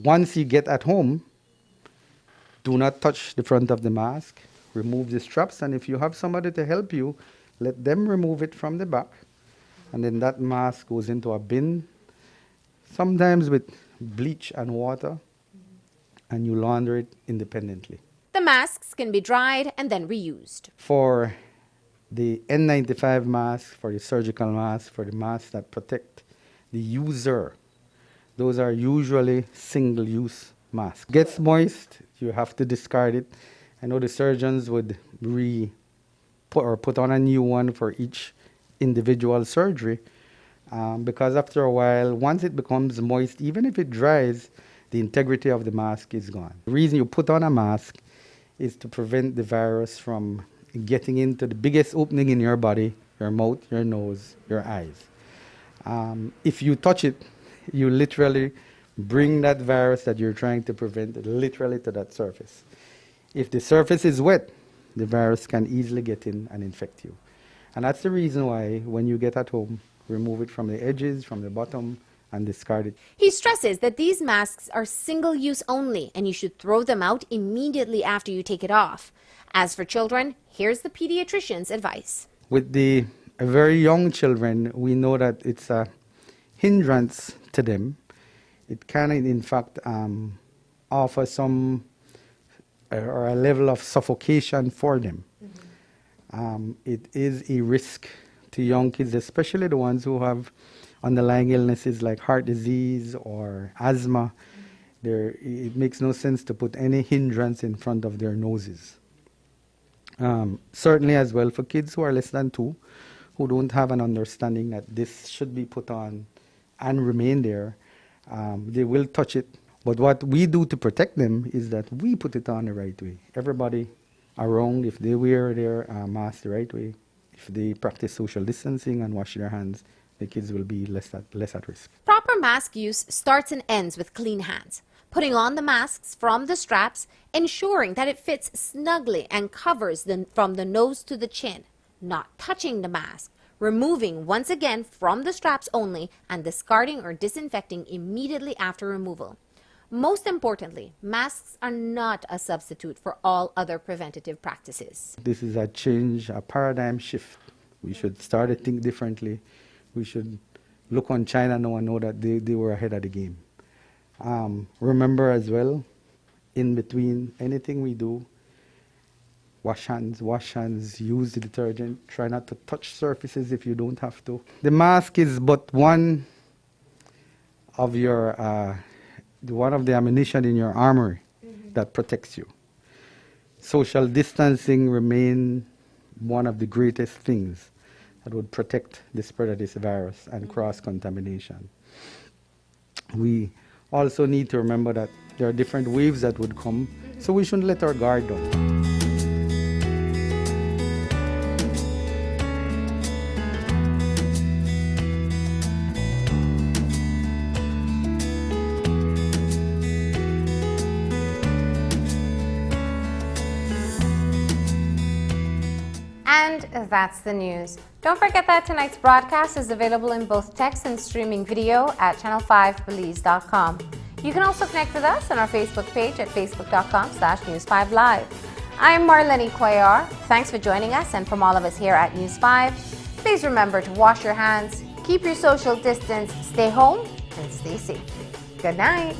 Once you get at home, do not touch the front of the mask. Remove the straps, and if you have somebody to help you, let them remove it from the back, and then that mask goes into a bin, sometimes with bleach and water, and you launder it independently. The masks can be dried and then reused. For the N95 mask, for the surgical mask, for the masks that protect the user, those are usually single-use masks. Gets moist, you have to discard it. I know the surgeons would put on a new one for each individual surgery because after a while, once it becomes moist, even if it dries, the integrity of the mask is gone. The reason you put on a mask is to prevent the virus from getting into the biggest opening in your body, your mouth, your nose, your eyes. If you touch it, you literally bring that virus that you're trying to prevent literally to that surface. If the surface is wet, the virus can easily get in and infect you. And that's the reason why when you get at home, remove it from the edges, from the bottom, and discard it. He stresses that these masks are single-use only and you should throw them out immediately after you take it off. As for children, here's the pediatrician's advice. With the very young children, we know that it's a hindrance to them. It can, in fact, offer some or a level of suffocation for them. It is a risk to young kids, especially the ones who have underlying illnesses like heart disease or asthma. It makes no sense to put any hindrance in front of their noses. Certainly as well for kids who are less than 2, who don't have an understanding that this should be put on and remain there, they will touch it. But what we do to protect them is that we put it on the right way. Everybody around, if they wear their mask the right way, if they practice social distancing and wash their hands, the kids will be less at risk. Proper mask use starts and ends with clean hands. Putting on the masks from the straps, ensuring that it fits snugly and covers from the nose to the chin. Not touching the mask. Removing once again from the straps only and discarding or disinfecting immediately after removal. Most importantly, masks are not a substitute for all other preventative practices. This is a change, a paradigm shift. We should start to think differently. We should look on China now and know that they were ahead of the game. Remember as well, in between anything we do, wash hands, use the detergent, try not to touch surfaces if you don't have to. The mask is but one of your one of the ammunition in your armory that protects you. Social distancing remain one of the greatest things that would protect the spread of this virus and cross-contamination. We also need to remember that there are different waves that would come, so we shouldn't let our guard down. And that's the news. Don't forget that tonight's broadcast is available in both text and streaming video at channel5belize.com. You can also connect with us on our Facebook page at facebook.com/News5Live. I'm Marlene Cuellar. Thanks for joining us, and from all of us here at News 5, please remember to wash your hands, keep your social distance, stay home, and stay safe. Good night.